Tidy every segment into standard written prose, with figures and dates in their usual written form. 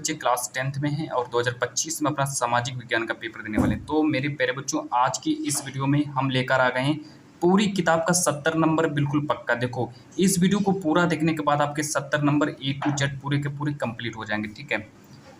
बच्चे class 10th में हैं और 2025 में अपना सामाजिक विज्ञान का पेपर देने वाले हैं। तो मेरे प्यारे बच्चों, आज की इस वीडियो में हम लेकर आ गए हैं पूरी किताब का 70 नंबर बिल्कुल पक्का। देखो, इस वीडियो को पूरा देखने के बाद आपके 70 नंबर A to Z पूरे के पूरे कंप्लीट हो जाएंगे। ठीक है,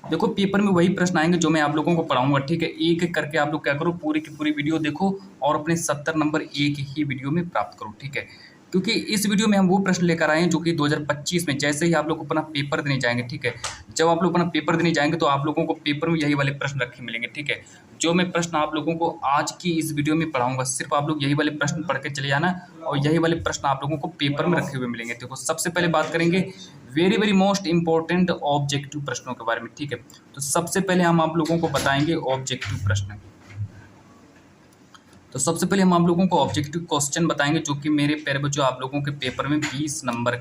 देखो पेपर में वही प्रश्न आएंगे जो मैं आप लोगों को पढ़ाऊंगा। ठीक है, एक एक करके आप लोग क्या करो, पूरी की पूरी वीडियो देखो और अपने 70 नंबर एक ही वीडियो में प्राप्त करो। ठीक है, क्योंकि इस वीडियो में हम वो प्रश्न लेकर आए हैं जो कि 2025 में जैसे ही आप लोग अपना पेपर देने जाएंगे। ठीक है, जब आप लोग अपना पेपर देने जाएंगे तो आप लोगों को पेपर में यही वाले प्रश्न रखे मिलेंगे। ठीक है, जो मैं प्रश्न आप लोगों को आज की इस वीडियो में पढ़ाऊंगा, सिर्फ आप लोग यही वाले प्रश्न पढ़ के चले जाना और यही वाले प्रश्न आप लोगों को पेपर में रखे हुए मिलेंगे। देखो, सबसे पहले बात करेंगे very very most important objective प्रश्नों के बारे में। ठीक है, तो सबसे पहले हम आप लोगों को बताएंगे ऑब्जेक्टिव प्रश्न। तो सबसे पहले हम आप लोगों को ऑब्जेक्टिव क्वेश्चन बताएंगे जो कि मेरे प्यारे बच्चों आप लोगों के पेपर में 20 नंबर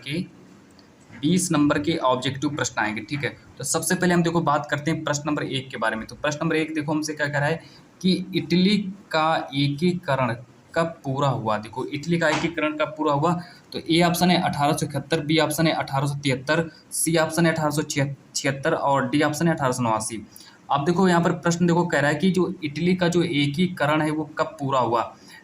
के ऑब्जेक्टिव प्रश्न आएंगे। ठीक है, तो सबसे पहले हम देखो बात करते हैं प्रश्न नंबर 1 के बारे में। तो प्रश्न नंबर 1 देखो हमसे क्या कह रहा है कि इटली का एकीकरण कब पूरा हुआ। देखो, इटली का एकीकरण कब पूरा हुआ, तो ए ऑप्शन है 1871, बी ऑप्शन है 1873, सी ऑप्शन है 1876 और डी ऑप्शन है 1889। अब देखो यहाँ पर प्रश्न देखो कह रहा है कि जो इटली का जो एकीकरण है वो कब पूरा हुआ।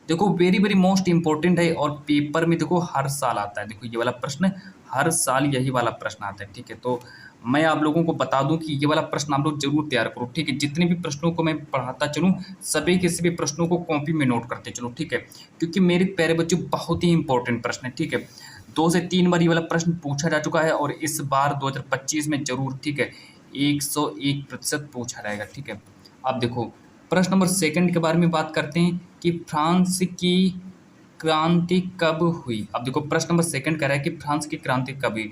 देखो, वेरी वेरी मोस्ट इंपॉर्टेंट है और पेपर में देखो हर साल आता है। देखो, ये वाला प्रश्न हर साल यही वाला प्रश्न आता है। ठीक है, तो मैं आप लोगों को बता दूं कि ये वाला प्रश्न आप लोग जरूर तैयार करो। ठीक है, जितने भी प्रश्नों को मैं पढ़ाता चलूं सभी के सभी प्रश्नों को कॉपी में नोट करते चलो। ठीक है, क्योंकि मेरे प्यारे बच्चों बहुत ही इंपॉर्टेंट प्रश्न है। ठीक है, 2 से 3 बार ये वाला प्रश्न पूछा जा चुका है और इस बार 2025 में जरूर, ठीक है, 101% पूछा जाएगा। ठीक है, अब देखो प्रश्न नंबर 2 के बारे में बात करते हैं कि फ्रांस की क्रांति कब हुई। अब देखो प्रश्न नंबर 2 कह रहा है कि फ्रांस की क्रांति कब हुई।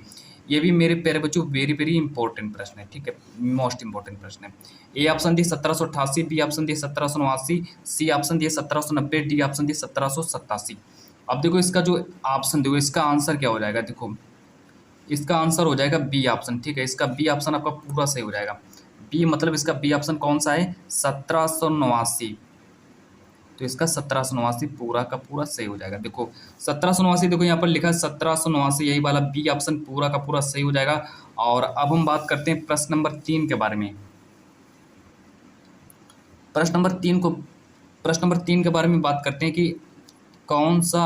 ये भी मेरे प्यारे बच्चों वेरी वेरी इंपॉर्टेंट प्रश्न है। ठीक है, मोस्ट इंपॉर्टेंट प्रश्न है। ए ऑप्शन दिए 1788, बी ऑप्शन दिए 1789, सी ऑप्शन दिए 1790, डी ऑप्शन दिए 1787। अब देखो इसका जो ऑप्शन देखो इसका आंसर क्या हो जाएगा। देखो, इसका आंसर हो जाएगा बी ऑप्शन। ठीक है, इसका बी ऑप्शन आपका पूरा सही हो जाएगा। बी मतलब इसका बी ऑप्शन कौन सा है, 1789। तो इसका 1789 पूरा का पूरा सही हो जाएगा। देखो 1789 देखो यहाँ पर लिखा है 1789, यही वाला बी ऑप्शन पूरा का पूरा सही हो जाएगा। और अब हम बात करते हैं प्रश्न नंबर 3 के बारे में। प्रश्न नंबर 3 के बारे में बात करते हैं कि कौन सा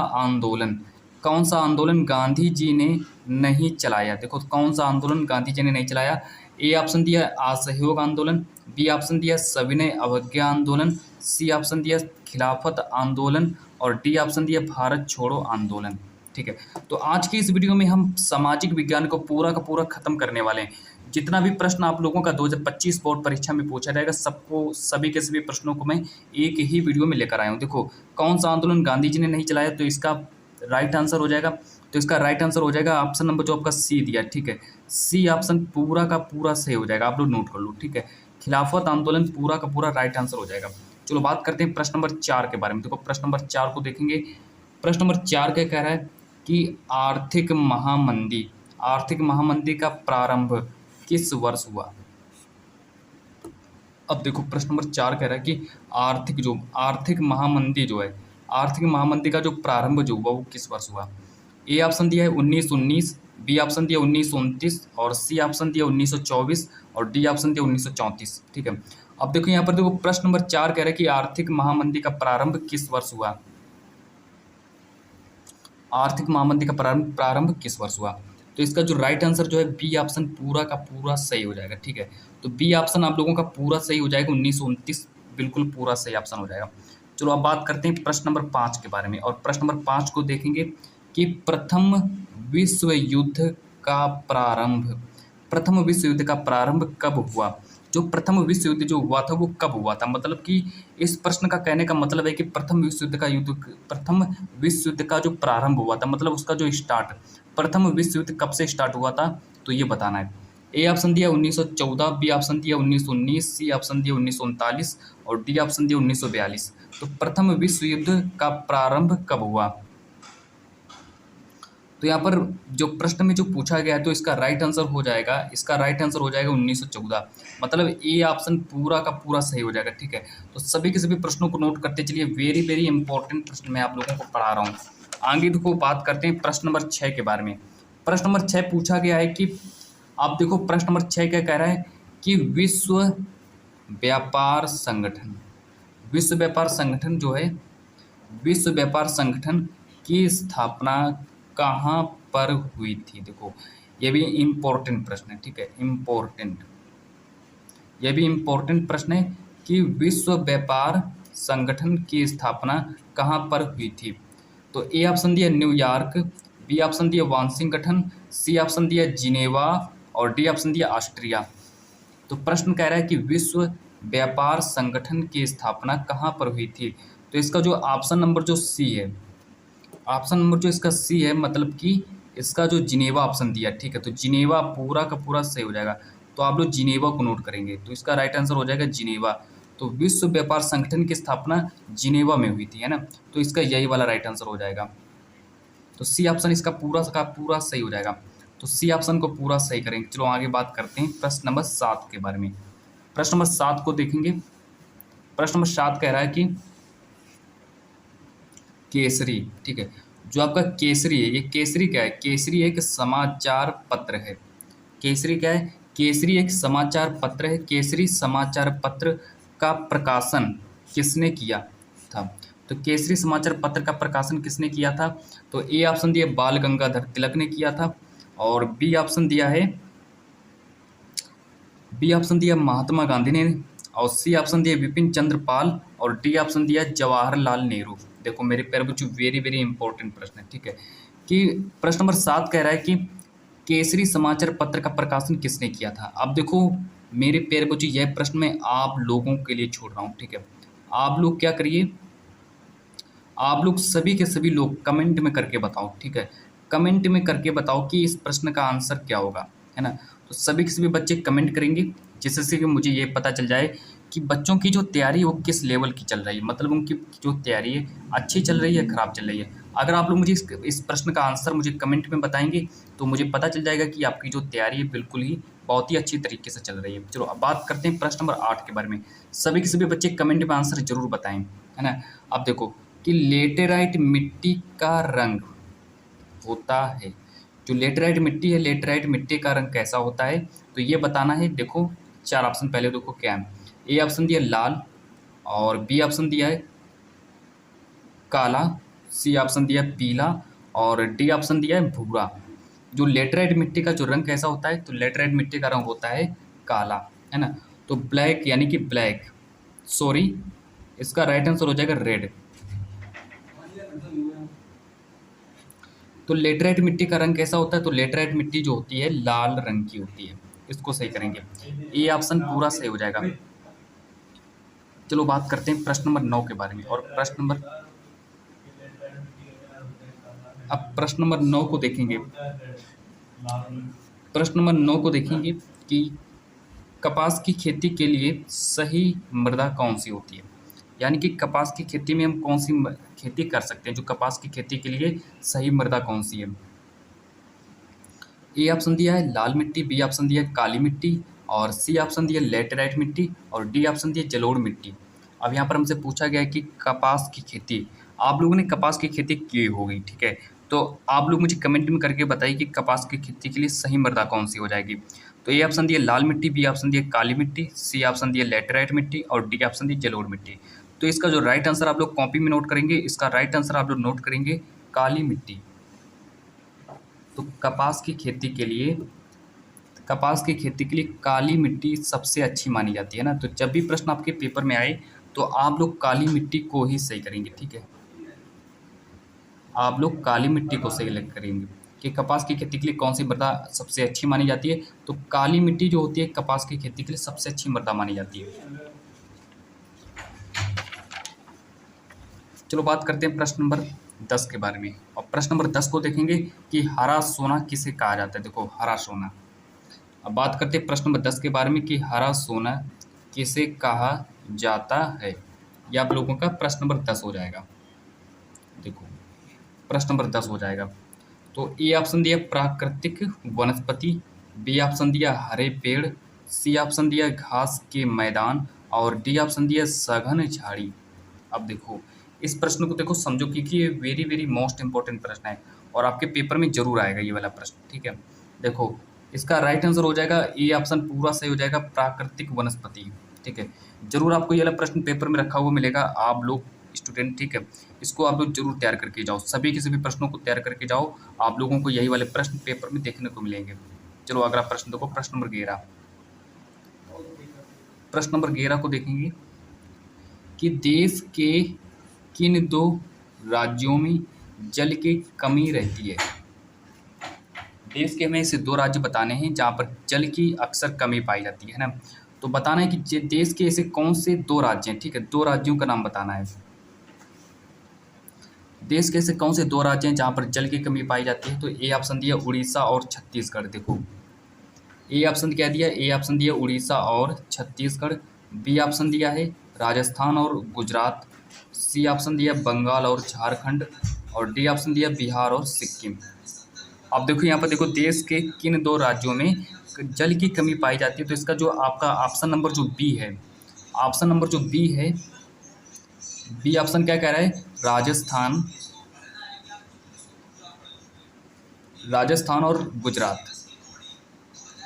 आंदोलन गांधी जी ने नहीं चलाया। देखो, कौन सा आंदोलन गांधी जी ने नहीं चलाया। ए ऑप्शन दिया असहयोग आंदोलन, बी ऑप्शन दिया सविनय अवज्ञा आंदोलन, सी ऑप्शन दिया खिलाफत आंदोलन और डी ऑप्शन दिया भारत छोड़ो आंदोलन। ठीक है, तो आज की इस वीडियो में हम सामाजिक विज्ञान को पूरा का पूरा खत्म करने वाले हैं। जितना भी प्रश्न आप लोगों का 2025 बोर्ड परीक्षा में पूछा जाएगा सभी के सभी प्रश्नों को मैं एक ही वीडियो में लेकर आया हूँ। देखो, कौन सा आंदोलन गांधी जी ने नहीं चलाया, तो इसका राइट आंसर हो जाएगा। तो इसका राइट आंसर हो जाएगा ऑप्शन नंबर जो आपका सी दिया। ठीक है, सी ऑप्शन पूरा का पूरा सही हो जाएगा, आप लोग नोट कर लो। ठीक है, खिलाफत आंदोलन पूरा का पूरा राइट आंसर हो जाएगा। चलो बात करते हैं प्रश्न नंबर 4 के बारे में। देखो प्रश्न नंबर 4 को देखेंगे। प्रश्न नंबर 4 क्या कह रहा है कि आर्थिक महामंदी का प्रारंभ किस वर्ष हुआ। अब देखो प्रश्न नंबर 4 कह रहा है कि आर्थिक महामंदी का जो प्रारंभ जो हुआ वो किस वर्ष हुआ। ए ऑप्शन दिया है 1919, बी ऑप्शन दिया 1929 और सी ऑप्शन दिया 1924 और डी ऑप्शन दिया 1934। ठीक है, अब देखो यहाँ पर देखो प्रश्न नंबर 4 कह रहा है कि आर्थिक महामंदी का प्रारंभ किस वर्ष हुआ। आर्थिक महामंदी का प्रारंभ किस वर्ष हुआ, तो इसका जो राइट आंसर जो है बी ऑप्शन पूरा का पूरा सही हो जाएगा। ठीक है, तो बी ऑप्शन आप लोगों का पूरा सही हो जाएगा, 1929 बिल्कुल पूरा सही ऑप्शन हो जाएगा। चलो अब बात करते हैं प्रश्न नंबर 5 के बारे में। और प्रश्न नंबर 5 को देखेंगे कि प्रथम विश्व युद्ध का प्रारंभ कब हुआ। जो प्रथम विश्व युद्ध जो हुआ था वो कब हुआ था, मतलब कि इस प्रश्न का कहने का मतलब है कि प्रथम विश्व युद्ध का जो प्रारंभ हुआ था, मतलब उसका जो स्टार्ट, प्रथम विश्व युद्ध कब से स्टार्ट हुआ था, तो ये बताना है। ए ऑप्शन दिया 1914, बी ऑप्शन दिया 1919, सी ऑप्शन दिया 1939 और डी ऑप्शन दिया 1942। तो प्रथम विश्व युद्ध का प्रारंभ कब हुआ, तो यहाँ पर जो प्रश्न में जो पूछा गया है तो इसका राइट आंसर हो जाएगा 1914, मतलब ए ऑप्शन पूरा का पूरा सही हो जाएगा। ठीक है, तो सभी के सभी प्रश्नों को नोट करते चलिए, वेरी वेरी इंपॉर्टेंट प्रश्न मैं आप लोगों को पढ़ा रहा हूँ। आगे देखो बात करते हैं प्रश्न नंबर 6 के बारे में। प्रश्न नंबर 6 पूछा गया है कि आप देखो प्रश्न नंबर 6 क्या कह रहा है कि विश्व व्यापार संगठन जो है, विश्व व्यापार संगठन की स्थापना कहाँ पर हुई थी? देखो ये भी इम्पोर्टेंट प्रश्न है, ठीक है, इम्पोर्टेंट, यह भी इम्पोर्टेंट प्रश्न है कि विश्व व्यापार संगठन की स्थापना कहाँ पर हुई थी? तो ए ऑप्शन दिया न्यूयॉर्क, बी ऑप्शन दिया वाशिंगटन, सी ऑप्शन दिया जिनेवा और डी ऑप्शन दिया ऑस्ट्रिया। तो प्रश्न कह रहा है कि विश्व व्यापार संगठन की स्थापना कहाँ पर हुई थी? तो इसका जो ऑप्शन नंबर जो सी है, ऑप्शन नंबर जो इसका सी है, मतलब कि इसका जो जिनेवा ऑप्शन दिया, ठीक है, तो जिनेवा पूरा का पूरा सही हो जाएगा। तो आप लोग जिनेवा को नोट करेंगे, तो इसका राइट आंसर हो जाएगा जिनेवा। तो विश्व व्यापार संगठन की स्थापना जिनेवा में हुई थी, है ना, तो इसका यही वाला राइट आंसर हो जाएगा। तो सी ऑप्शन इसका पूरा का पूरा सही हो जाएगा। तो सी ऑप्शन को पूरा सही करेंगे। चलो आगे बात करते हैं प्रश्न नंबर 7 के बारे में। प्रश्न नंबर 7 को देखेंगे। प्रश्न नंबर 7 कह रहा है कि केसरी, ठीक है, जो आपका केसरी है, ये केसरी क्या है? केसरी एक समाचार पत्र है। केसरी क्या है? केसरी एक समाचार पत्र है। केसरी समाचार पत्र का प्रकाशन किसने किया था? तो केसरी समाचार पत्र का प्रकाशन किसने किया था? तो ए ऑप्शन दिया बाल गंगाधर तिलक ने किया था, और बी ऑप्शन दिया है, बी ऑप्शन दिया महात्मा गांधी ने, और सी ऑप्शन दिया विपिन चंद्र पाल, और डी ऑप्शन दिया जवाहरलाल नेहरू। देखो मेरे प्यारे बच्चों, वेरी वेरी इंपॉर्टेंट प्रश्न है, ठीक है, कि प्रश्न नंबर 7 कह रहा है कि केसरी समाचार पत्र का प्रकाशन किसने किया था? अब देखो मेरे प्यारे बच्चों, यह प्रश्न मैं आप लोगों के लिए छोड़ रहा हूँ, ठीक है। आप लोग क्या करिए, आप लोग सभी के सभी लोग कमेंट में करके बताओ, ठीक है, कमेंट में करके बताओ कि इस प्रश्न का आंसर क्या होगा, है ना। तो सभी के सभी बच्चे कमेंट करेंगे, जिससे कि मुझे ये पता चल जाए कि बच्चों की जो तैयारी है वो किस लेवल की चल रही है, मतलब उनकी जो तैयारी है अच्छी चल रही है, खराब चल रही है। अगर आप लोग मुझे इस प्रश्न का आंसर मुझे कमेंट में बताएंगे तो मुझे पता चल जाएगा कि आपकी जो तैयारी है बिल्कुल ही बहुत ही अच्छी तरीके से चल रही है। चलो अब बात करते हैं प्रश्न नंबर 8 के बारे में। सभी के सभी बच्चे कमेंट में आंसर जरूर बताएं, है ना। अब देखो कि लेटेराइट मिट्टी का रंग होता है, जो लेटेराइट मिट्टी है, लेटेराइट मिट्टी का रंग कैसा होता है, तो ये बताना है। देखो 4 ऑप्शन पहले देखो क्या है। ए ऑप्शन दिया लाल, और बी ऑप्शन दिया है काला, सी ऑप्शन दिया है पीला, और डी ऑप्शन दिया है भूरा। जो लेटेराइट मिट्टी का जो रंग कैसा होता है, तो लेटेराइट मिट्टी का रंग होता है काला, है ना। तो ब्लैक यानी कि ब्लैक, सॉरी, इसका राइट आंसर हो जाएगा रेड। तो लेटेराइट मिट्टी का रंग कैसा होता है, तो लेटेराइट मिट्टी जो होती है लाल रंग की होती है। इसको सही करेंगे, ये ऑप्शन पूरा सही हो जाएगा। चलो बात करते हैं प्रश्न नंबर 9 के बारे में। और प्रश्न नंबर 9 को देखेंगे। प्रश्न नंबर 9 को देखेंगे कि कपास की खेती के लिए सही मृदा कौन सी होती है, यानी कि कपास की खेती में हम कौन सी खेती कर सकते हैं, जो कपास की खेती के लिए सही मृदा कौन सी है। ए ऑप्शन दिया है लाल मिट्टी, बी ऑप्शन दिया है काली मिट्टी, और सी ऑप्शन दिया लेटेराइट मिट्टी, और डी ऑप्शन दिया जलोढ़ मिट्टी। अब यहाँ पर हमसे पूछा गया है कि कपास की खेती, आप लोगों ने कपास की खेती की होगी, ठीक है, तो आप लोग मुझे कमेंट में करके बताइए कि कपास की खेती के लिए सही मृदा कौन सी हो जाएगी। तो ए ऑप्शन दिया लाल मिट्टी, बी ऑप्शन दिया काली मिट्टी, सी ऑप्शन दिया लेटेराइट मिट्टी, और डी ऑप्शन दिया जलोढ़ मिट्टी। तो इसका जो राइट आंसर आप लोग कॉपी में नोट करेंगे, इसका राइट आंसर आप लोग नोट करेंगे काली मिट्टी। तो कपास की खेती के लिए काली मिट्टी सबसे अच्छी मानी जाती है ना। तो जब भी प्रश्न आपके पेपर में आए तो आप लोग काली मिट्टी को ही सही करेंगे, ठीक है, आप लोग काली मिट्टी को सही करेंगे कि कपास की खेती के लिए कौन सी मृदा सबसे अच्छी मानी जाती है। तो काली मिट्टी जो होती है कपास की खेती के लिए सबसे अच्छी मृदा मानी जाती है। चलो बात करते हैं प्रश्न नंबर 10 के बारे में। और प्रश्न नंबर 10 को देखेंगे कि हरा सोना किसे कहा जाता है। देखो हरा सोना, अब बात करते हैं प्रश्न नंबर 10 के बारे में कि हरा सोना किसे कहा जाता है। यह आप लोगों का प्रश्न नंबर 10 हो जाएगा। देखो प्रश्न नंबर 10 हो जाएगा। तो ए ऑप्शन दिया प्राकृतिक वनस्पति, बी ऑप्शन दिया हरे पेड़, सी ऑप्शन दिया घास के मैदान, और डी ऑप्शन दिया सघन झाड़ी। अब देखो इस प्रश्न को देखो समझो, क्योंकि ये वेरी वेरी मोस्ट इंपॉर्टेंट प्रश्न है और आपके पेपर में जरूर आएगा ये वाला प्रश्न, ठीक है। देखो इसका राइट आंसर हो जाएगा ए ऑप्शन पूरा सही हो जाएगा, प्राकृतिक वनस्पति। ठीक है, जरूर आपको ये वाला प्रश्न पेपर में रखा हुआ मिलेगा, आप लोग स्टूडेंट, ठीक है, इसको आप लोग जरूर तैयार करके जाओ, सभी के सभी प्रश्नों को तैयार करके जाओ, आप लोगों को यही वाले प्रश्न पेपर में देखने को मिलेंगे। चलो अगला प्रश्न देखो, प्रश्न नंबर 11। प्रश्न नंबर 11 को देखेंगे कि देश के किन दो राज्यों में जल की कमी रहती है। देश के हमें ऐसे दो राज्य बताने हैं जहाँ पर जल की अक्सर कमी पाई जाती है ना। तो बताना है कि देश के ऐसे कौन से दो राज्य हैं, ठीक है, दो राज्यों का नाम बताना है। देश के ऐसे कौन से दो राज्य हैं जहाँ पर जल की कमी पाई जाती है। तो ए ऑप्शन दिया उड़ीसा और छत्तीसगढ़। देखो ए ऑप्शन क्या दिया, ए ऑप्शन दिया उड़ीसा और छत्तीसगढ़, बी ऑप्शन दिया है राजस्थान और गुजरात, सी ऑप्शन दिया बंगाल और झारखंड, और डी ऑप्शन दिया बिहार और सिक्किम। अब देखो यहाँ पर देखो देश के किन दो राज्यों में जल की कमी पाई जाती है। तो इसका जो आपका ऑप्शन नंबर जो बी है, ऑप्शन नंबर जो बी है, बी ऑप्शन क्या कह रहा है, राजस्थान, राजस्थान और गुजरात।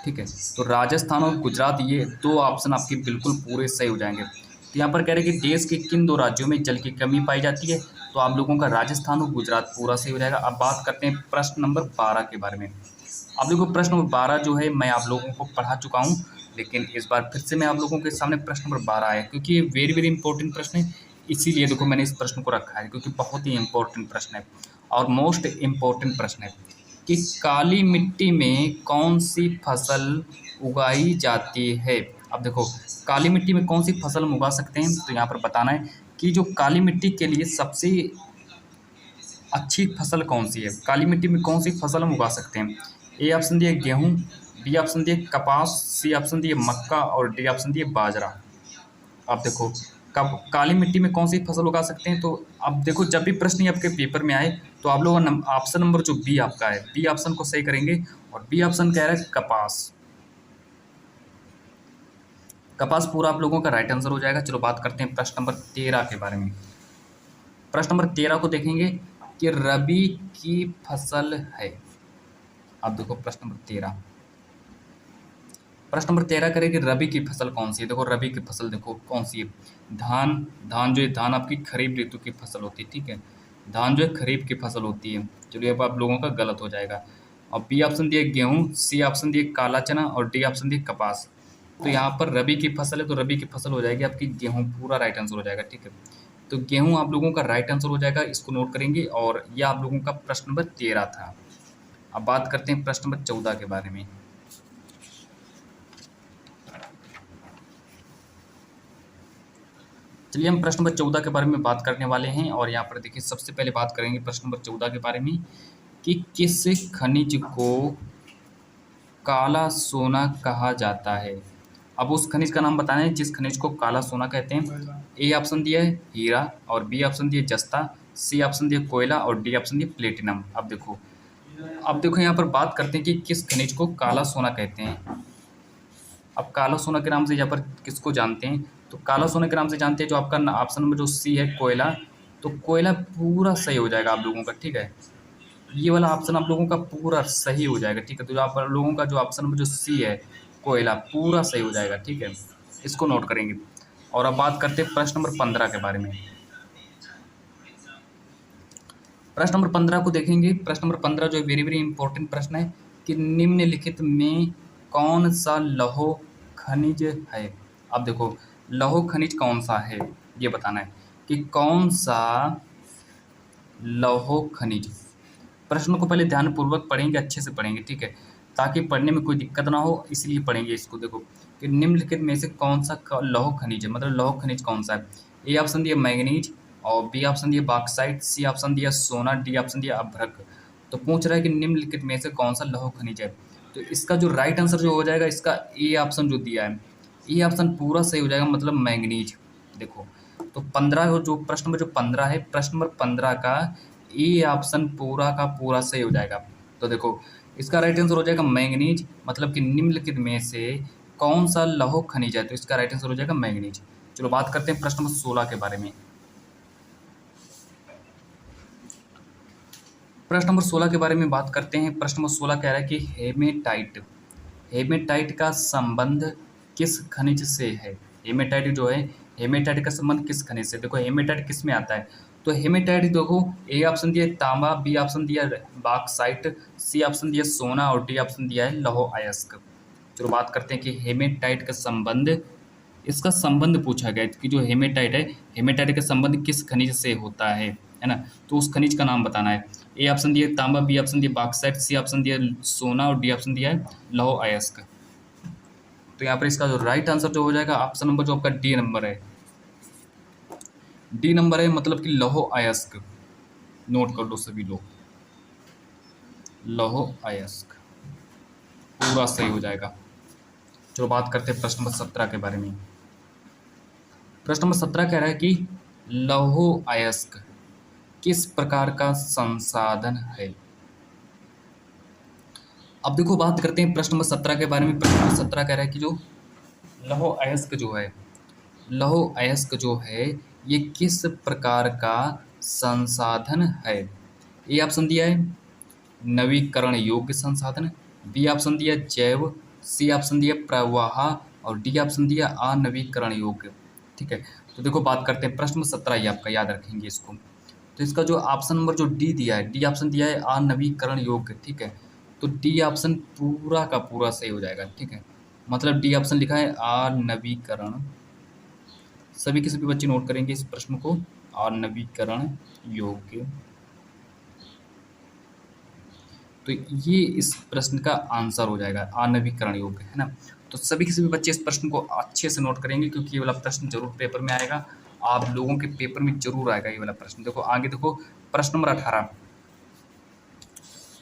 ठीक है, तो राजस्थान और गुजरात ये दो ऑप्शन आपके बिल्कुल पूरे सही हो जाएंगे। तो यहाँ पर कह रहे हैं कि देश के किन दो राज्यों में जल की कमी पाई जाती है। तो आप लोगों का राजस्थान और गुजरात पूरा सही हो जाएगा। अब बात करते हैं प्रश्न नंबर 12 के बारे में। अब देखो प्रश्न नंबर 12 जो है मैं आप लोगों को पढ़ा चुका हूँ, लेकिन इस बार फिर से मैं आप लोगों के सामने प्रश्न नंबर 12 आया, क्योंकि ये वेरी वेरी इंपॉर्टेंट प्रश्न है, इसीलिए देखो मैंने इस प्रश्न को रखा है, क्योंकि बहुत ही इंपॉर्टेंट प्रश्न है और मोस्ट इम्पोर्टेंट प्रश्न है कि काली मिट्टी में कौन सी फसल उगाई जाती है। अब देखो काली मिट्टी में कौन सी फसल हम उगा सकते हैं। तो यहाँ पर बताना है कि जो काली मिट्टी के लिए सबसे अच्छी फसल कौन सी है, काली मिट्टी में कौन सी फसल हम उगा सकते हैं। ए ऑप्शन दिए गेहूँ, बी ऑप्शन दिए कपास, सी ऑप्शन दिए मक्का और डी ऑप्शन दिए बाजरा। अब देखो कब काली मिट्टी में कौन सी फसल उगा सकते हैं। तो अब देखो जब भी प्रश्न आपके पेपर में आए तो आप लोग ऑप्शन नंबर जो बी आपका है, बी ऑप्शन को सही करेंगे, और बी ऑप्शन कह रहा है कपास। कपास पूरा आप लोगों का राइट आंसर हो जाएगा। चलो बात करते हैं प्रश्न नंबर 13 के बारे में। प्रश्न नंबर 13 को देखेंगे कि रबी की फसल है। अब देखो प्रश्न नंबर 13, प्रश्न नंबर 13 करें कि रबी की फसल कौन सी है। देखो रबी की फसल देखो कौन सी है, धान, धान जो है धान आपकी खरीफ ऋतु की फसल होती है। ठीक है, धान जो है खरीफ की फसल होती है। चलिए अब आप लोगों का गलत हो जाएगा। और बी ऑप्शन दिए गेहूँ, सी ऑप्शन दिए काला चना और डी ऑप्शन दिए कपास। तो यहाँ पर रबी की फसल है, तो रबी की फसल हो जाएगी आपकी गेहूँ, पूरा राइट आंसर हो जाएगा। ठीक है, तो गेहूँ आप लोगों का राइट आंसर हो जाएगा, इसको नोट करेंगे। और यह आप लोगों का प्रश्न नंबर 13 था। अब बात करते हैं प्रश्न नंबर 14 के बारे में। चलिए हम प्रश्न नंबर 14 के बारे में बात करने वाले हैं। और यहाँ पर देखिए सबसे पहले बात करेंगे प्रश्न नंबर 14 के बारे में कि किस खनिज को काला सोना कहा जाता है। अब उस खनिज का नाम बताना है जिस खनिज को काला सोना कहते हैं। ए ऑप्शन दिया है हीरा, और बी ऑप्शन दिया जस्ता, सी ऑप्शन दिया कोयला और डी ऑप्शन दिया प्लेटिनम। अब देखो यहाँ पर बात करते हैं कि किस खनिज को काला सोना कहते हैं। अब काला सोना के नाम से यहाँ पर किसको जानते हैं, तो काला सोना के नाम से जानते हैं जो आपका ऑप्शन नंबर जो सी है कोयला। तो कोयला पूरा सही हो जाएगा आप लोगों का। ठीक है, ये वाला ऑप्शन आप लोगों का पूरा सही हो जाएगा। ठीक है, तो आप लोगों का जो ऑप्शन नंबर जो सी है कोयला पूरा सही हो जाएगा। ठीक है, इसको नोट करेंगे। और अब बात करते हैं प्रश्न नंबर 15 के बारे में। प्रश्न नंबर 15 को देखेंगे। प्रश्न नंबर 15 जो वेरी वेरी इंपॉर्टेंट प्रश्न है कि निम्नलिखित में कौन सा लौह खनिज है। अब देखो लौह खनिज कौन सा है ये बताना है कि कौन सा लौह खनिज। प्रश्न को पहले ध्यानपूर्वक पढ़ेंगे, अच्छे से पढ़ेंगे। ठीक है, ताकि पढ़ने में कोई दिक्कत ना हो, इसलिए पढ़ेंगे इसको। देखो कि निम्नलिखित में से कौन सा लौह खनिज है, मतलब लौह खनिज कौन सा है। ए ऑप्शन दिया मैग्नीज, और बी ऑप्शन दिया बॉक्साइट, सी ऑप्शन दिया सोना, डी ऑप्शन दिया अभ्रक। तो पूछ रहा है कि निम्नलिखित में से कौन सा लौह खनिज है। तो इसका जो राइट आंसर जो हो जाएगा, इसका ए ऑप्शन जो दिया है, ए ऑप्शन पूरा सही हो जाएगा, मतलब मैग्नीज। देखो तो 15 जो प्रश्न नंबर जो 15 है, प्रश्न नंबर 15 का ए ऑप्शन पूरा का पूरा सही हो जाएगा। तो देखो इसका राइट आंसर हो जाएगा मैग्नीज, मतलब कि निम्नलिखित में से कौन सा लौह खनिज है। तो इसका राइट आंसर हो जाएगा मैग्नीज। चलो बात करते हैं प्रश्न नंबर 16 के बारे में। प्रश्न नंबर 16 के बारे में बात करते हैं। प्रश्न नंबर 16 कह रहा है कि हेमेटाइट, हेमेटाइट का संबंध किस खनिज से है? हेमेटाइट जो है, हेमेटाइट का संबंध किस खनिज से? देखो हेमेटाइट किस में आता है, तो हेमेटाइट देखो ए ऑप्शन दिया है तांबा, बी ऑप्शन दिया है बॉक्साइट, सी ऑप्शन दिया है सोना और डी ऑप्शन दिया है लौह अयस्क। चलो बात करते हैं कि हेमेटाइट का संबंध, इसका संबंध पूछा गया है कि जो हेमेटाइट है, हेमेटाइट का संबंध किस खनिज से होता है ना, तो उस खनिज का नाम बताना है। ए ऑप्शन दिया है तांबा, बी ऑप्शन दिया बॉक्साइट, सी ऑप्शन दिया है सोना और डी ऑप्शन दिया है लौह अयस्क। तो यहाँ पर इसका जो राइट आंसर जो हो जाएगा ऑप्शन नंबर जो आपका डी नंबर है, डी नंबर है, मतलब कि लौह अयस्क। नोट कर लो सभी लोग, लौह अयस्क पूरा सही हो जाएगा। चलो बात करते हैं प्रश्न नंबर 17 के बारे में। प्रश्न नंबर 17 कह रहा है कि लौह अयस्क किस प्रकार का संसाधन है? अब देखो बात करते हैं प्रश्न नंबर 17 के बारे में। प्रश्न नंबर 17 कह रहा है कि जो लौह अयस्क जो है, लौह अयस्क जो है ये किस प्रकार का संसाधन है? ए ऑप्शन दिया है नवीकरण योग्य संसाधन, बी ऑप्शन दिया जैव, सी ऑप्शन दिया प्रवाह और डी ऑप्शन दिया अनवीकरण योग्य। ठीक है, तो देखो बात करते हैं प्रश्न नंबर 17, ये आपका याद रखेंगे इसको। तो इसका जो ऑप्शन नंबर जो डी दिया है, डी ऑप्शन दिया है अनवीकरण योग्य। ठीक है, तो डी ऑप्शन पूरा का पूरा सही हो जाएगा। ठीक है, मतलब डी ऑप्शन लिखा है अनवीकरण, सभी के सभी बच्चे नोट करेंगे इस प्रश्न को, अनवीकरण योग्य। तो ये इस प्रश्न का आंसर हो जाएगा, अनवीकरण योग्य, है ना। तो सभी के सभी बच्चे इस प्रश्न को अच्छे से नोट करेंगे क्योंकि ये वाला प्रश्न जरूर पेपर में आएगा, आप लोगों के पेपर में जरूर आएगा ये वाला प्रश्न। देखो आगे देखो प्रश्न नंबर 18,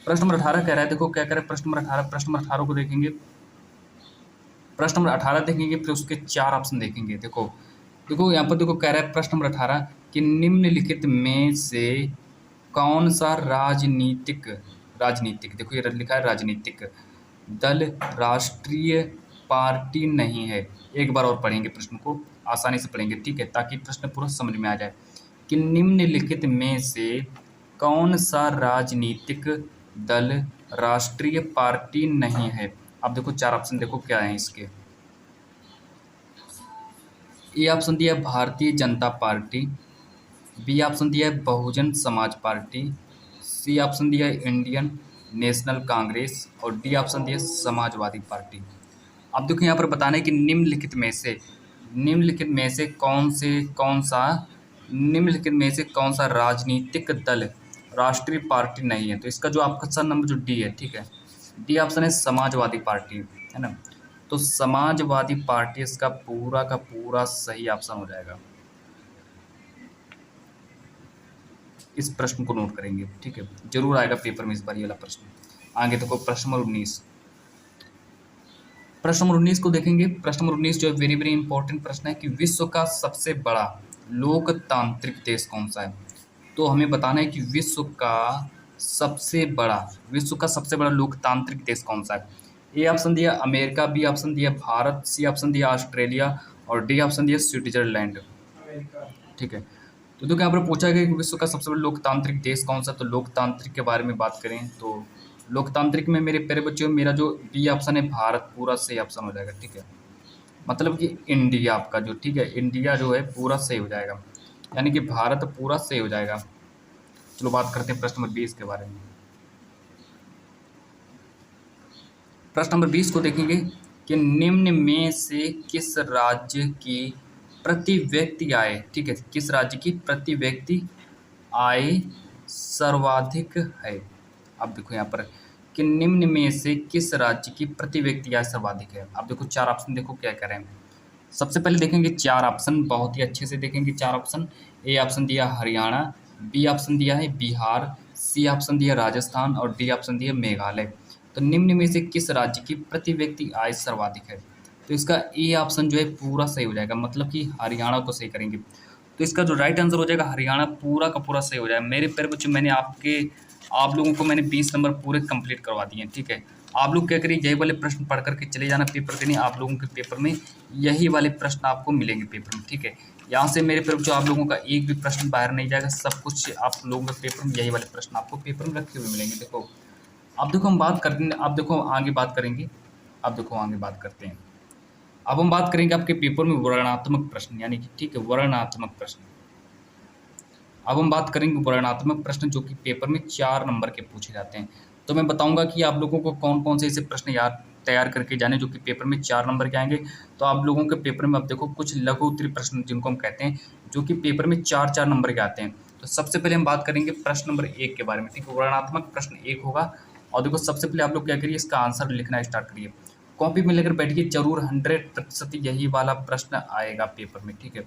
प्रश्न नंबर 18 कह रहा है, देखो क्या कह रहा है प्रश्न नंबर 18। प्रश्न नंबर 18 को देखेंगे, प्रश्न नंबर 18 देखेंगे, फिर उसके 4 ऑप्शन देखेंगे। देखो देखो यहाँ पर देखो कह रहा है प्रश्न नंबर 18 कि निम्नलिखित में से कौन सा राजनीतिक, राजनीतिक देखो ये लिखा है राजनीतिक दल राष्ट्रीय पार्टी नहीं है। एक बार और पढ़ेंगे प्रश्न को, आसानी से पढ़ेंगे, ठीक है, ताकि प्रश्न पूरा समझ में आ जाए कि निम्नलिखित में से कौन सा राजनीतिक दल राष्ट्रीय पार्टी नहीं है। अब देखो 4 ऑप्शन देखो क्या है इसके। ए ऑप्शन दिया है Bharatiya Janata party, B option दिया है Bahujan Samaj party, C option दिया है इंडियन नेशनल कांग्रेस और डी ऑप्शन दिया है समाजवादी पार्टी। अब देखो यहाँ पर बताना है कि निम्नलिखित में से, निम्नलिखित में से कौन सा निम्नलिखित में से कौन सा राजनीतिक दल राष्ट्रीय पार्टी नहीं है। तो इसका जो आपका सर नंबर जो डी है, ठीक है, डी ऑप्शन है समाजवादी पार्टी, है ना। तो समाजवादी पार्टी इसका पूरा का पूरा सही ऑप्शन हो जाएगा। इस प्रश्न को नोट करेंगे, ठीक है, जरूर आएगा पेपर में इस बार ये वाला प्रश्न। आगे देखो प्रश्न नंबर 19, प्रश्न नंबर 19 को देखेंगे। प्रश्न नंबर 19 जो है वेरी वेरी इंपॉर्टेंट प्रश्न है कि विश्व का सबसे बड़ा लोकतांत्रिक देश कौन सा है। तो हमें बताना है कि विश्व का सबसे बड़ा लोकतांत्रिक देश कौन सा है। ए ऑप्शन दिया अमेरिका, बी ऑप्शन दिया भारत, सी ऑप्शन दिया ऑस्ट्रेलिया और डी ऑप्शन दिया स्विट्जरलैंड। ठीक है, तो देखो यहाँ पर पूछा गया कि विश्व का सबसे बड़ा लोकतांत्रिक देश कौन सा। तो लोकतांत्रिक के बारे में बात करें तो लोकतांत्रिक में मेरे प्यारे बच्चों मेरा जो बी ऑप्शन है भारत पूरा सही ऑप्शन हो जाएगा। ठीक है, मतलब कि इंडिया आपका जो, ठीक है, इंडिया जो है पूरा सही हो जाएगा, यानी कि भारत पूरा सही हो जाएगा। चलो बात करते हैं प्रश्न नंबर 20 के बारे में। प्रश्न नंबर 20 को देखेंगे कि निम्न में से किस राज्य की प्रति व्यक्ति आय, ठीक है, किस राज्य की प्रति व्यक्ति आय सर्वाधिक है। अब देखो यहाँ पर कि निम्न में से किस राज्य की प्रति व्यक्ति आय सर्वाधिक है। अब देखो 4 ऑप्शन देखो क्या कह रहे हैं। सबसे पहले देखेंगे 4 ऑप्शन, बहुत ही अच्छे से देखेंगे 4 ऑप्शन। ए ऑप्शन दिया हरियाणा, बी ऑप्शन दिया है बिहार, सी ऑप्शन दिया राजस्थान और डी ऑप्शन दिया मेघालय। तो निम्न में से किस राज्य की प्रति व्यक्ति आय सर्वाधिक है। तो इसका ए ऑप्शन जो है पूरा सही हो जाएगा, मतलब कि हरियाणा को सही करेंगे। तो इसका जो राइट आंसर हो जाएगा हरियाणा पूरा का पूरा सही हो जाएगा। मेरे प्यारे बच्चों मैंने आप लोगों को मैंने 20 नंबर पूरे कंप्लीट करवा दिए हैं। ठीक है, आप लोग क्या करिए यही वाले प्रश्न पढ़ करके चले जाना पेपर देने, आप लोगों के पेपर में यही वाले प्रश्न आपको मिलेंगे पेपर में। ठीक है, यहाँ से मेरे पेपर जो आप लोगों का एक भी प्रश्न बाहर नहीं जाएगा, सब कुछ आप लोगों के पेपर में यही वाले प्रश्न आपको पेपर में रखे हुए मिलेंगे। देखो अब देखो हम बात करते, अब देखो आगे बात करेंगे अब देखो आगे बात करते हैं। अब हम बात करेंगे आपके पेपर में वर्णनात्मक प्रश्न, यानी कि ठीक है वर्णनात्मक प्रश्न। अब हम बात करेंगे वर्णनात्मक प्रश्न जो कि पेपर में 4 नंबर के पूछे जाते हैं। तो मैं बताऊंगा कि आप लोगों को कौन-कौन से ऐसे प्रश्न याद तैयार करके जाने जो कि पेपर में 4 नंबर के आएँगे। तो आप लोगों के पेपर में अब देखो कुछ लघु उत्तरीय प्रश्न जिनको हम कहते हैं, जो कि पेपर में 4-4 नंबर के आते हैं। तो सबसे पहले हम बात करेंगे प्रश्न नंबर 1 के बारे में, ठीक है? वर्णनात्मक प्रश्न 1 होगा और देखो सबसे पहले आप लोग क्या करिए, इसका आंसर लिखना स्टार्ट करिए। कॉपी में लेकर बैठिए, ज़रूर 100% यही वाला प्रश्न आएगा पेपर में, ठीक है?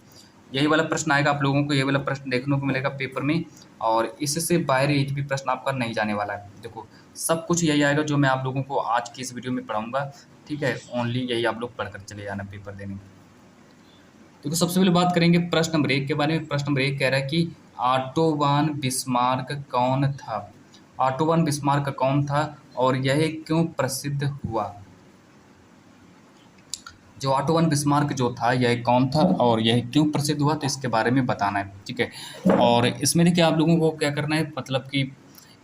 यही वाला प्रश्न आएगा, आप लोगों को यही वाला प्रश्न देखने को मिलेगा पेपर में और इससे बाहर एक भी प्रश्न आपका नहीं जाने वाला है। देखो सब कुछ यही आएगा जो मैं आप लोगों को आज की इस वीडियो में पढ़ाऊंगा, ठीक है? ओनली यही आप लोग पढ़कर चले जाना पेपर देने। देखो सबसे पहले बात करेंगे प्रश्न नंबर 1 के बारे में। प्रश्न नंबर 1 कह रहा है कि ऑटो वन बिस्मार्क कौन था? ऑटो वन बिस्मार्क कौन था और यह क्यों प्रसिद्ध हुआ? जो ऑटो वन बिस्मार्क जो था यह कौन था और यह क्यों प्रसिद्ध हुआ, तो इसके बारे में बताना है, ठीक है? और इसमें देखिए आप लोगों को क्या करना है, मतलब कि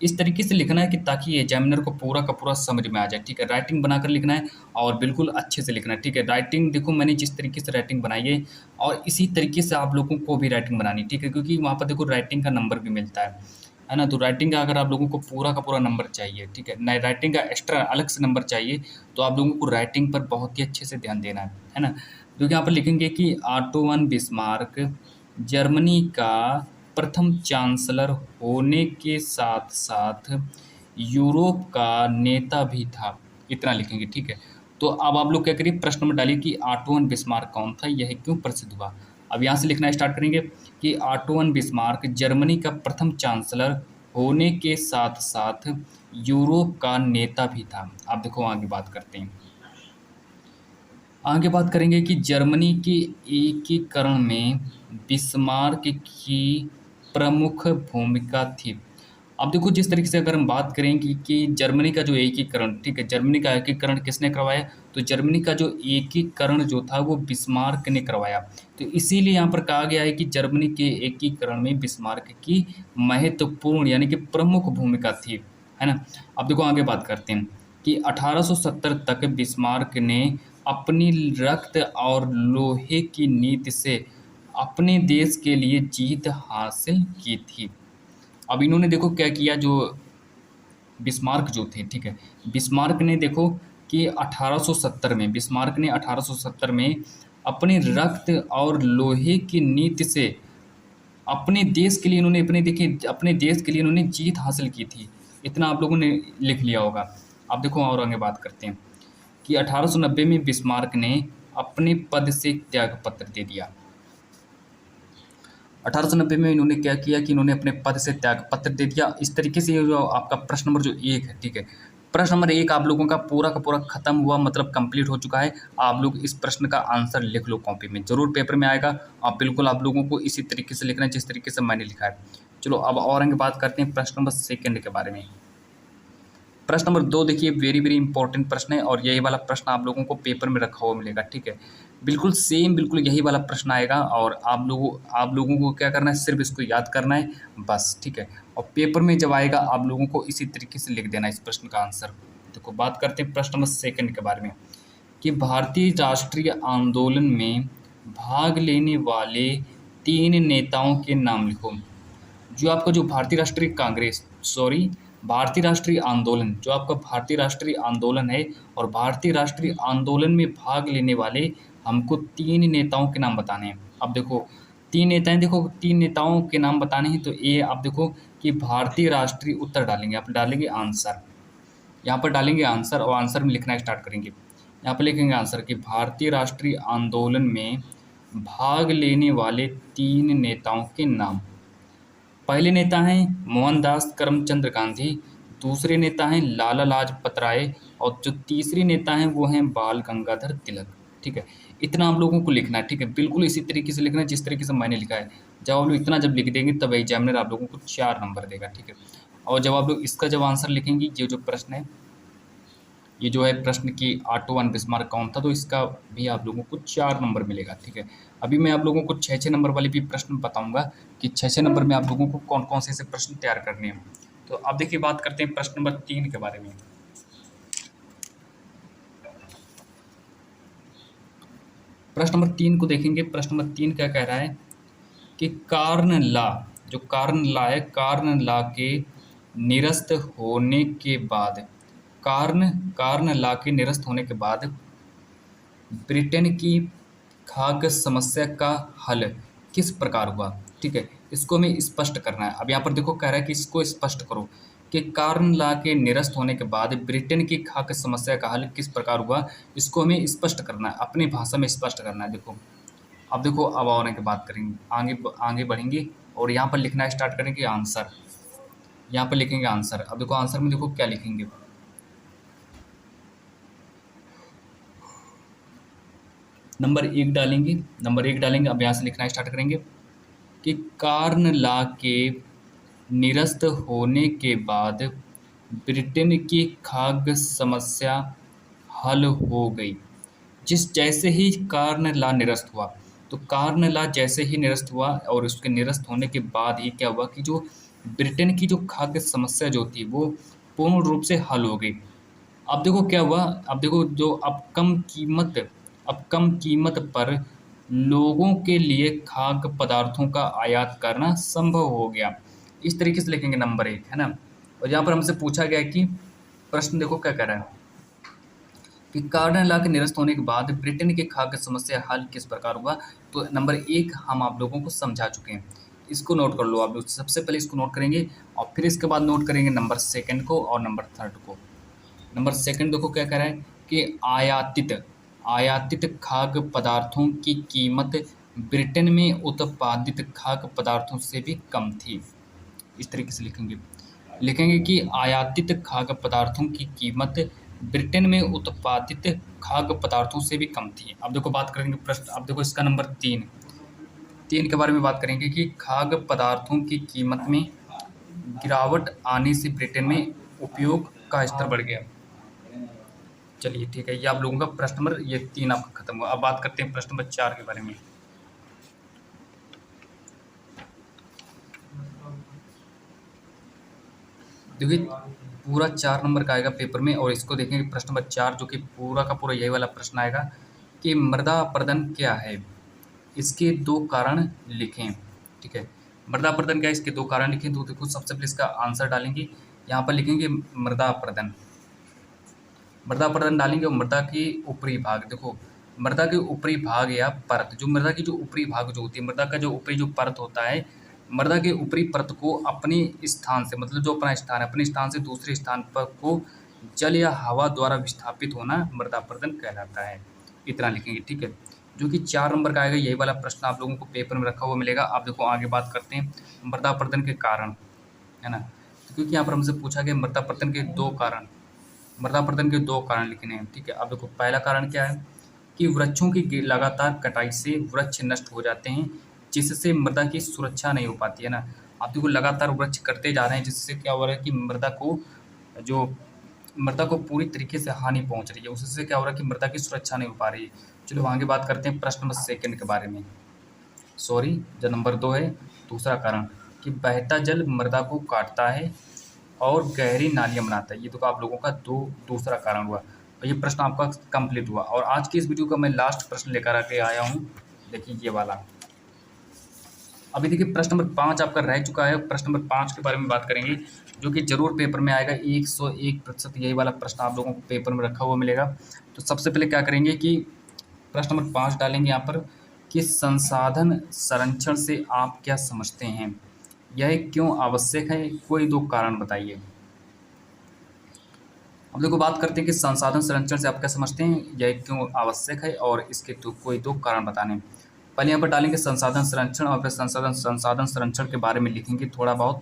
इस तरीके से लिखना है कि ताकि एग्जामिनर को पूरा का पूरा समझ में आ जाए, ठीक है? राइटिंग बनाकर लिखना है और बिल्कुल अच्छे से लिखना है, ठीक है? राइटिंग देखो मैंने जिस तरीके से राइटिंग बनाई है और इसी तरीके से आप लोगों को भी राइटिंग बनानी, ठीक है? क्योंकि वहाँ पर देखो राइटिंग का नंबर भी मिलता है ना? तो राइटिंग का अगर आप लोगों को पूरा का पूरा नंबर चाहिए, ठीक है? नहीं राइटिंग का एक्स्ट्रा अलग से नंबर चाहिए, तो आप लोगों को राइटिंग पर बहुत ही अच्छे से ध्यान देना है ना? क्योंकि यहाँ पर लिखेंगे कि ऑटो वन बिस्मार्क जर्मनी का प्रथम चांसलर होने के साथ साथ यूरोप का नेता भी था, इतना लिखेंगे, ठीक है? तो अब आप लोग क्या करिए, प्रश्न में डालिए कि ऑटो वन बिस्मार्क कौन था, यह क्यों प्रसिद्ध हुआ। अब यहाँ से लिखना स्टार्ट करेंगे कि ऑटो वन बिस्मार्क जर्मनी का प्रथम चांसलर होने के साथ साथ यूरोप का नेता भी था। अब देखो आगे बात करते हैं। आगे बात करेंगे कि जर्मनी के एकीकरण में बिस्मार्क की प्रमुख भूमिका थी। अब देखो जिस तरीके से अगर हम बात करें कि जर्मनी का जो एकीकरण, ठीक है? जर्मनी का एकीकरण किसने करवाया? तो जर्मनी का जो एकीकरण जो था वो बिस्मार्क ने करवाया। तो इसीलिए यहाँ पर कहा गया है कि जर्मनी के एकीकरण में बिस्मार्क की महत्वपूर्ण यानी कि प्रमुख भूमिका थी, है ना? अब देखो आगे बात करते हैं कि 1870 तक बिस्मार्क ने अपनी रक्त और लोहे की नीति से अपने देश के लिए जीत हासिल की थी। अब इन्होंने देखो क्या किया, जो बिस्मार्क जो थे, ठीक है? बिस्मार्क ने देखो कि 1870 में बिस्मार्क ने 1870 में अपने रक्त और लोहे की नीति से अपने देश के लिए इन्होंने अपने देश के लिए इन्होंने जीत हासिल की थी। इतना आप लोगों ने लिख लिया होगा। अब देखो और आगे बात करते हैं कि 1890 में बिस्मार्क ने अपने पद से त्यागपत्र दे दिया। 1890 में इन्होंने क्या किया कि इन्होंने अपने पद से त्यागपत्र दे दिया। इस तरीके से ये जो आपका प्रश्न नंबर जो 1 है, ठीक है? प्रश्न नंबर 1 आप लोगों का पूरा खत्म हुआ, मतलब कंप्लीट हो चुका है। आप लोग इस प्रश्न का आंसर लिख लो कॉपी में, ज़रूर पेपर में आएगा। आप बिल्कुल आप लोगों को इसी तरीके से लिखना है जिस तरीके से मैंने लिखा है। चलो अब और आगे बात करते हैं प्रश्न नंबर 2 के बारे में। प्रश्न नंबर 2 देखिए वेरी वेरी इंपॉर्टेंट प्रश्न है और यही वाला प्रश्न आप लोगों को पेपर में रखा हुआ मिलेगा, ठीक है? बिल्कुल सेम बिल्कुल यही वाला प्रश्न आएगा और आप लोगों को क्या करना है, सिर्फ इसको याद करना है बस, ठीक है? और पेपर में जब आएगा आप लोगों को इसी तरीके से लिख देना है इस प्रश्न का आंसर। देखो बात करते हैं प्रश्न नंबर 2 के बारे में कि भारतीय राष्ट्रीय आंदोलन में भाग लेने वाले 3 नेताओं के नाम लिखो। जो आपका जो भारतीय राष्ट्रीय आंदोलन, जो आपका भारतीय राष्ट्रीय आंदोलन है और भारतीय राष्ट्रीय आंदोलन में भाग लेने वाले हमको 3 नेताओं के नाम बताने हैं। अब देखो 3 नेता हैं, देखो 3 नेताओं के नाम बताने हैं, तो ये आप देखो कि भारतीय राष्ट्रीय उत्तर डालेंगे, आप डालेंगे आंसर, यहाँ पर डालेंगे आंसर और आंसर में लिखना स्टार्ट करेंगे। यहाँ पर लिखेंगे आंसर कि भारतीय राष्ट्रीय आंदोलन में भाग लेने वाले 3 नेताओं के नाम। पहले नेता हैं मोहनदास करमचंद गांधी, दूसरे नेता हैं लाला लाजपत राय और जो तीसरे नेता हैं वो हैं बाल गंगाधर तिलक, ठीक है? इतना आप लोगों को लिखना है, ठीक है? बिल्कुल इसी तरीके से लिखना है जिस तरीके से मैंने लिखा है। जब आप लोग इतना जब लिख देंगे तब एग्जामिनर आप लोगों को 4 नंबर देगा, ठीक है? और जब आप लोग इसका जब आंसर लिखेंगे, ये जो प्रश्न है, ये जो है प्रश्न की ऑटो वन बिस्मार्क कौन था, तो इसका भी आप लोगों को 4 नंबर मिलेगा, ठीक है? अभी मैं आप लोगों को 6-6 नंबर वाले भी प्रश्न बताऊंगा कि 6-6 नंबर में आप लोगों को कौन कौन से ऐसे प्रश्न तैयार करने हैं। तो अब देखिए बात करते हैं प्रश्न नंबर 3 के बारे में। प्रश्न नंबर 3 को देखेंगे। प्रश्न नंबर 3 क्या कह रहा है कि कारण ला, जो कारण ला है, कारण ला के निरस्त होने के बाद, कारण ला के निरस्त होने के बाद ब्रिटेन की खाद्य समस्या का हल किस प्रकार हुआ। ठीक है, इसको हमें स्पष्ट करना है। अब यहाँ पर देखो कह रहा है कि इसको स्पष्ट करो कि कारण ला के निरस्त होने के बाद ब्रिटेन की खाद्य समस्या का हल किस प्रकार हुआ। इसको हमें स्पष्ट करना है, अपनी भाषा में स्पष्ट करना है। देखो अब देखो, अब और की बात करेंगे, आगे बढ़ेंगे और यहाँ पर लिखना स्टार्ट करेंगे आंसर। यहाँ पर लिखेंगे आंसर। अब देखो आंसर में देखो क्या लिखेंगे, नंबर 1 डालेंगे, नंबर 1 डालेंगे। अब यहाँ से लिखना स्टार्ट करेंगे कि कारण ला के निरस्त होने के बाद ब्रिटेन की खाद्य समस्या हल हो गई। जैसे ही कारण ला निरस्त हुआ, तो कारण ला जैसे ही निरस्त हुआ और उसके निरस्त होने के बाद ही क्या हुआ कि जो ब्रिटेन की जो खाद्य समस्या जो थी वो पूर्ण रूप से हल हो गई। अब देखो क्या हुआ, अब देखो जो अब कम कीमत पर लोगों के लिए खाद्य पदार्थों का आयात करना संभव हो गया। इस तरीके से लिखेंगे नंबर 1, है ना। और यहाँ पर हमसे पूछा गया कि प्रश्न देखो क्या कह रहा है कि कारण ला के निरस्त होने के बाद ब्रिटेन की खाद्य समस्या हल किस प्रकार हुआ। तो नंबर 1 हम आप लोगों को समझा चुके हैं, इसको नोट कर लो आप लोग। सबसे पहले इसको नोट करेंगे और फिर इसके बाद नोट करेंगे नंबर 2 को और नंबर 3 को। नंबर 2 देखो क्या कह रहा है कि आयातित खाद्य पदार्थों की कीमत ब्रिटेन में उत्पादित खाद्य पदार्थों से भी कम थी। इस तरीके से लिखेंगे कि आयातित खाद्य पदार्थों की कीमत ब्रिटेन में उत्पादित खाद्य पदार्थों से भी कम थी। अब देखो बात करेंगे प्रश्न, अब देखो इसका नंबर 3 के बारे में बात करेंगे कि खाद्य पदार्थों की कीमत में गिरावट आने से ब्रिटेन में उपयोग का स्तर बढ़ गया। चलिए ठीक है, ये आप लोगों का प्रश्न नंबर ये 3 आपका खत्म हुआ। अब बात करते हैं प्रश्न नंबर 4 के बारे में। देखिए पूरा 4 नंबर का आएगा पेपर में और इसको देखेंगे प्रश्न नंबर 4 जो कि पूरा का पूरा यही वाला प्रश्न आएगा कि मृदा अपरदन क्या है, इसके 2 कारण लिखें। ठीक है, मृदा अपरदन क्या है, इसके 2 कारण लिखें। तो देखो सबसे पहले इसका आंसर डालेंगे, यहाँ पर लिखेंगे मृदा अपरदन डालेंगे और मृदा के ऊपरी भाग, देखो मृदा के ऊपरी भाग या परत, जो मृदा की जो ऊपरी भाग जो होती है, मृदा का जो ऊपरी जो परत होता है, मृदा के ऊपरी परत को अपने स्थान से, मतलब जो अपना स्थान है, अपने स्थान से दूसरे स्थान पर को जल या हवा द्वारा विस्थापित होना मृदा अपरदन कहलाता है। इतना लिखेंगे। ठीक है, जो कि 4 नंबर का आएगा, यही वाला प्रश्न आप लोगों को पेपर में रखा हुआ मिलेगा। आप देखो आगे बात करते हैं मृदा अपरदन के कारण, है ना। तो क्योंकि यहाँ पर हमसे पूछा गया मृदा अपरदन के 2 कारण, मृदा अपरदन के 2 कारण लिखने हैं। ठीक है, अब देखो पहला कारण क्या है कि वृक्षों की लगातार कटाई से वृक्ष नष्ट हो जाते हैं, जिससे मृदा की सुरक्षा नहीं हो पाती है ना। आप देखो लगातार वृक्ष करते जा रहे हैं, जिससे क्या हो रहा है कि मृदा को पूरी तरीके से हानि पहुंच रही है, उससे क्या हो रहा है कि मृदा की सुरक्षा नहीं हो पा रही है। चलो आगे बात करते हैं प्रश्न नंबर 2 के बारे में। सॉरी, जो नंबर 2 है, दूसरा कारण कि बहता जल मृदा को काटता है और गहरी नालियाँ बनाता है। ये तो आप लोगों का दूसरा कारण हुआ और ये प्रश्न आपका कंप्लीट हुआ। और आज की इस वीडियो का मैं लास्ट प्रश्न लेकर आके आया हूँ, देखिए ये वाला। अभी देखिए प्रश्न नंबर 5 आपका रह चुका है। प्रश्न नंबर 5 के बारे में बात करेंगे, जो कि जरूर पेपर में आएगा। 101% यही वाला प्रश्न आप लोगों को पेपर में रखा हुआ मिलेगा। तो सबसे पहले क्या करेंगे कि प्रश्न नंबर 5 डालेंगे यहाँ पर कि संसाधन संरक्षण से आप क्या समझते हैं, यह क्यों आवश्यक है, कोई 2 कारण बताइए। अब देखो बात करते हैं कि संसाधन संरक्षण से आप क्या समझते हैं, यह क्यों आवश्यक है और इसके कोई 2 कारण बताने। पहले यहाँ पर डालेंगे संसाधन संरक्षण और फिर संसाधन संरक्षण के बारे में लिखेंगे थोड़ा बहुत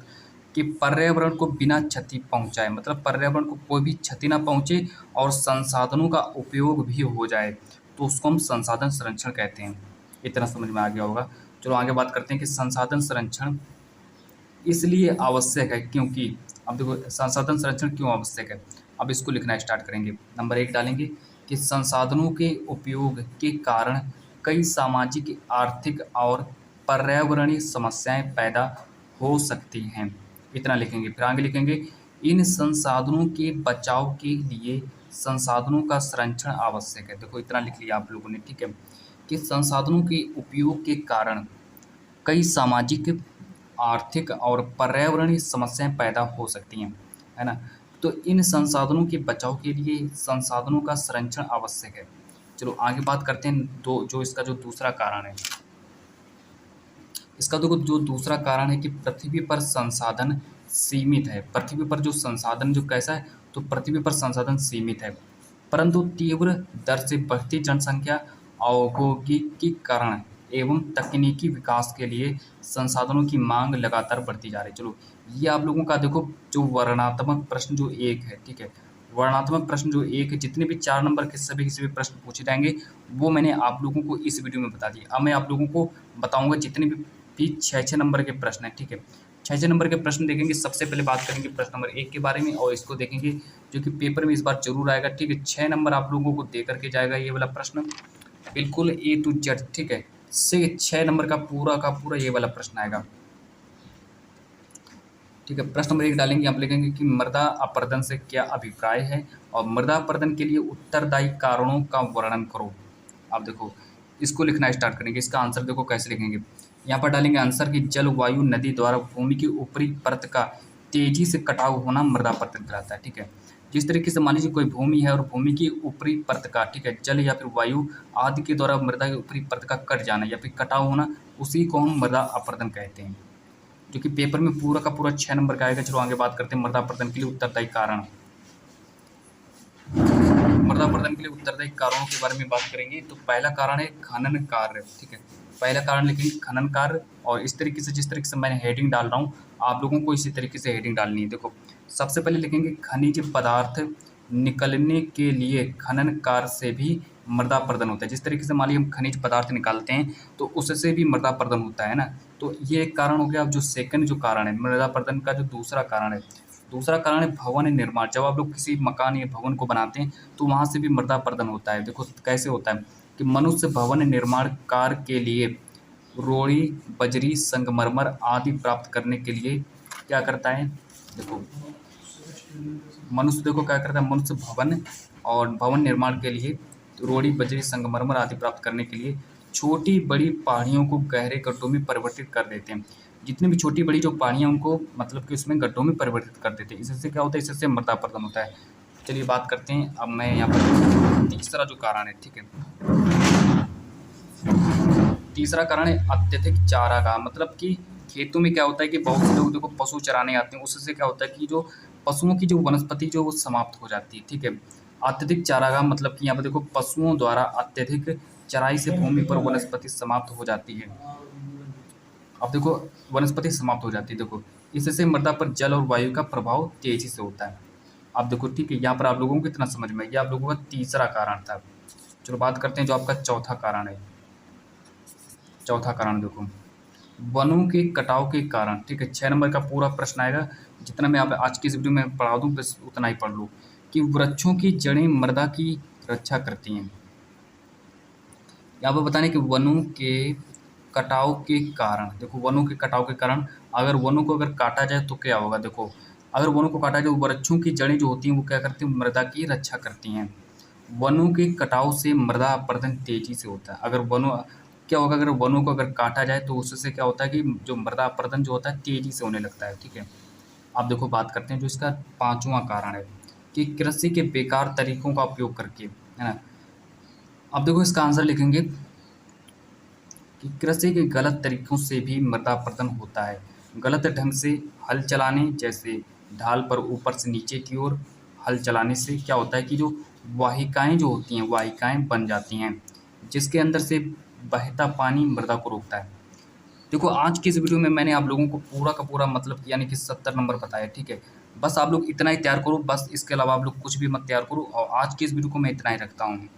कि पर्यावरण को बिना क्षति पहुँचाए, मतलब पर्यावरण को कोई भी क्षति ना पहुँचे और संसाधनों का उपयोग भी हो जाए, तो उसको हम संसाधन संरक्षण कहते हैं। इतना समझ में आ गया होगा। चलो आगे बात करते हैं कि संसाधन संरक्षण इसलिए आवश्यक है क्योंकि, अब देखो संसाधन संरक्षण क्यों आवश्यक है, अब इसको लिखना स्टार्ट करेंगे। नंबर 1 डालेंगे कि संसाधनों के उपयोग के कारण कई सामाजिक, आर्थिक और पर्यावरणीय समस्याएं पैदा हो सकती हैं। इतना लिखेंगे। फिर आगे लिखेंगे इन संसाधनों के बचाव के लिए संसाधनों का संरक्षण आवश्यक है। देखो इतना लिख लिया आप लोगों ने। ठीक है, कि संसाधनों के उपयोग के कारण कई सामाजिक, आर्थिक और पर्यावरणीय समस्याएं पैदा हो सकती हैं, है ना? तो इन संसाधनों के बचाव के लिए संसाधनों का संरक्षण आवश्यक है। चलो आगे बात करते हैं दो जो इसका जो दूसरा कारण है। इसका देखो जो दूसरा कारण है कि पृथ्वी पर संसाधन सीमित है। पृथ्वी पर जो संसाधन जो कैसा है, तो पृथ्वी पर संसाधन सीमित है, परंतु तीव्र दर से बढ़ती जनसंख्या, औद्योगिकीकरण एवं तकनीकी विकास के लिए संसाधनों की मांग लगातार बढ़ती जा रही है। चलो ये आप लोगों का देखो जो वर्णनात्मक प्रश्न जो एक है, ठीक है, वर्णनात्मक प्रश्न जो एक है, जितने भी 4 नंबर के सभी किसी भी प्रश्न पूछे जाएंगे वो मैंने आप लोगों को इस वीडियो में बता दिया। अब मैं आप लोगों को बताऊंगा जितने भी 6 नंबर के प्रश्न हैं, ठीक है, 6 नंबर के प्रश्न देखेंगे। सबसे पहले बात करेंगे प्रश्न नंबर 1 के बारे में और इसको देखेंगे जो कि पेपर में इस बार जरूर आएगा, ठीक है। 6 नंबर आप लोगों को दे करके जाएगा ये वाला प्रश्न, बिल्कुल A to Z, ठीक है, से 6 नंबर का पूरा ये वाला प्रश्न आएगा, ठीक है। प्रश्न नंबर 1 डालेंगे, आप लिखेंगे कि मृदा अपरदन से क्या अभिप्राय है और मृदा अपरदन के लिए उत्तरदायी कारणों का वर्णन करो। आप देखो इसको लिखना स्टार्ट करेंगे। इसका आंसर देखो कैसे लिखेंगे, यहाँ पर डालेंगे आंसर की जल, वायु, नदी द्वारा भूमि की ऊपरी परत का तेजी से कटाव होना मृदा अपरदन कहलाता है, ठीक है। जिस तरीके से मान लीजिए कोई भूमि है और भूमि की ऊपरी परत का, ठीक है, जल या फिर वायु आदि के द्वारा मृदा की ऊपरी परत का कट जाना या फिर कटाव होना, उसी को हम मृदा अपरदन कहते हैं, जो कि पेपर में पूरा का पूरा 6 नंबर का आएगा। चलो आगे बात करते हैं मृदा अपरदन के लिए उत्तरदायी कारण। मृदा अपरदन के लिए उत्तरदायी कारणों के बारे में बात करेंगे। तो पहला कारण है खनन कार्य, ठीक है, पहला कारण लिखेंगे खनन कार्य। और इस तरीके से जिस तरीके से मैंने हेडिंग डाल रहा हूँ आप लोगों को इसी तरीके से हेडिंग डालनी है। देखो सबसे पहले लिखेंगे खनिज पदार्थ निकलने के लिए खनन कार्य से भी मृदा अपरदन होता है। जिस तरीके से मान लीजिए हम खनिज पदार्थ निकालते हैं तो उससे भी मृदा अपरदन होता है ना। तो ये एक कारण हो गया। अब जो सेकंड जो कारण है मृदा अपरदन का, जो दूसरा कारण है, दूसरा कारण है भवन निर्माण। जब आप लोग किसी मकान या भवन को बनाते हैं तो वहाँ से भी मृदा अपरदन होता है। देखो कैसे होता है कि मनुष्य भवन निर्माण कार्य के लिए रोड़ी, बजरी, संगमरमर आदि प्राप्त करने के लिए क्या करता है। देखो मनुष्य देखो क्या करता है, मनुष्य भवन निर्माण के लिए रोड़ी, बजरी, संगमरमर आदि प्राप्त करने के लिए छोटी बड़ी पहाड़ियों को गहरे गड्ढों में परिवर्तित कर देते हैं। जितनी भी छोटी बड़ी जो पहाड़ियाँ उनको मतलब कि उसमें गड्ढों में परिवर्तित कर देते हैं। इससे क्या होता है, इससे मृदा अपरदन होता है। चलिए बात करते हैं अब मैं यहाँ पर तीसरा जो कारण है, ठीक है, तीसरा कारण है अत्यधिक चारागाह। मतलब कि खेतों में क्या होता है कि बहुत से लोग देखो पशु चराने आते हैं, उससे क्या होता है कि जो पशुओं की जो वनस्पति जो वो समाप्त हो जाती है, ठीक है। अत्यधिक चारागाह मतलब कि यहाँ पर देखो पशुओं द्वारा अत्यधिक चराई से भूमि पर वनस्पति समाप्त हो जाती है। अब देखो वनस्पति समाप्त हो जाती है, देखो इससे मृदा पर जल और वायु का प्रभाव तेजी से होता है। अब देखो ठीक है, यहाँ पर आप लोगों को कितना समझ में, यह आप लोगों का तीसरा कारण था। चलो बात करते हैं जो आपका चौथा कारण है। चौथा कारण देखो वनों के कटाव के कारण, ठीक है, 6 नंबर का पूरा प्रश्न आएगा। जितना मैं आप आज की इस वीडियो में पढ़ा दूँ बस उतना ही पढ़ लो कि वृक्षों की जड़ें मृदा की रक्षा करती हैं। यहाँ पर बताने कि वनों के कटाव के कारण, देखो वनों के कटाव के कारण अगर वनों को अगर काटा जाए तो क्या होगा। देखो अगर वनों को काटा जाए, वृक्षों की जड़ें जो होती हैं वो क्या करती हैं, मृदा की रक्षा करती हैं। वनों के कटाव से मृदा अपरदन तेजी से होता है। अगर वनों क्या होगा, अगर वनों को अगर काटा जाए तो उससे क्या होता है कि जो मृदा अपरदन जो होता है तेजी से होने लगता है, ठीक है। अब देखो बात करते हैं जो इसका पांचवा कारण है कि कृषि के बेकार तरीकों का उपयोग करके, है ना। अब देखो इसका आंसर लिखेंगे कि कृषि के गलत तरीकों से भी मृदा अपरदन होता है। गलत ढंग से हल चलाने, जैसे ढाल पर ऊपर से नीचे की ओर हल चलाने से क्या होता है कि जो वाहिकाएं जो होती हैं वाहिकाएं बन जाती हैं, जिसके अंदर से बहता पानी मृदा को रोकता है। देखो आज की इस वीडियो में मैंने आप लोगों को पूरा का पूरा मतलब यानी कि 70 नंबर बताया, ठीक है। बस आप लोग इतना ही तैयार करो, बस इसके अलावा आप लोग कुछ भी मत तैयार करो। और आज की इस वीडियो को मैं इतना ही रखता हूँ।